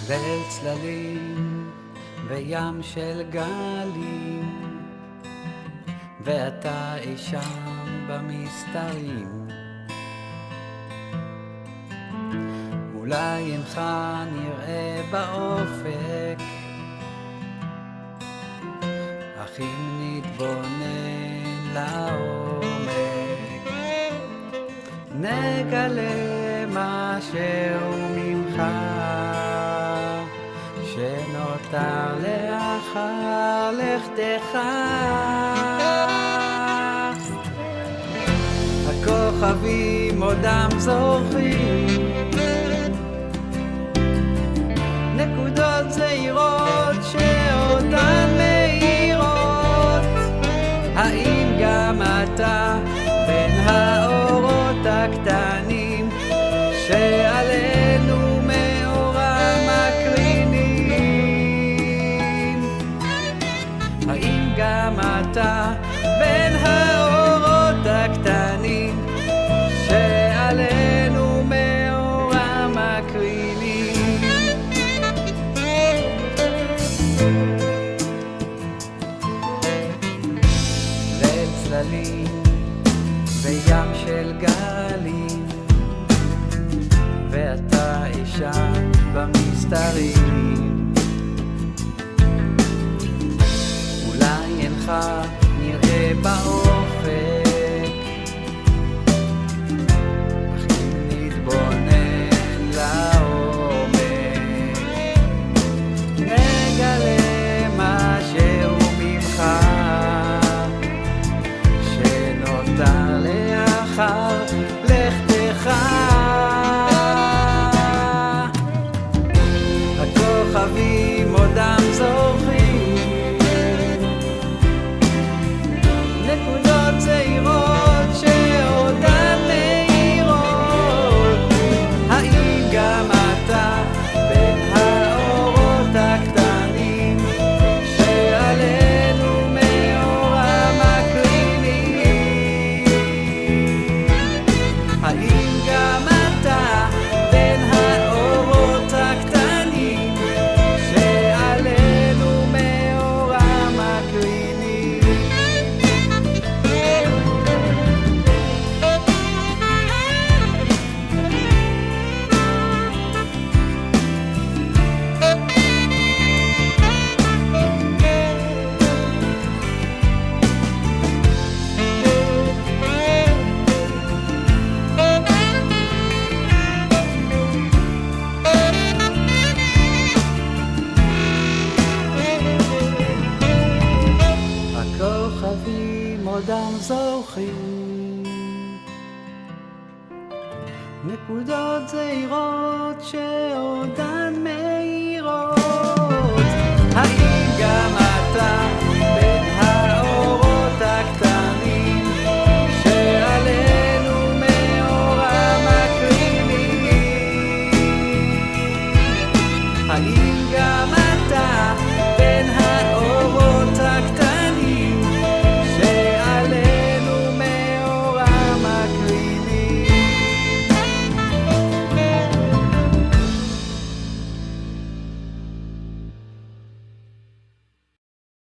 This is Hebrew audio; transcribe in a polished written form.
ליל צללים וים של גלים, ואתה אי שם במסתרים. אולי אינך נראה באופק, אך אם נתבונן לעומק, נגלה משהו ממך שנותר לאחר לכתך. הכוכבים עודם זורחים, נקודות זעירות שעודן מאירות. האם גם אתה בין האורות הקטנים שעלינו מאורם מקרינים? האם גם אתה בין האורות הקטנים שעלינו מאורם מקרינים? ליל צללים וים של גלים, ואתה אי שם במסתרים. אולי אינך נראה באופק, אך אם נתבונן לעומק, נגלה משהו ממך שנותר לאחר לכתך. הכוכבים עודם זורחים, נקודות זעירות שעודן מאירות. האם גם אתה בין האורות הקטנים שעלינו מאורם מקרינים? האם גם אתה בין האורות הקטנים שעלינו מאורם מקרינים? הכוכבים עודם זורחים, נקודות זעירות שעודן מאירות. האם גם אתה בין האורות הקטנים שעלינו מאורם מקרינים? האם גם אתה בין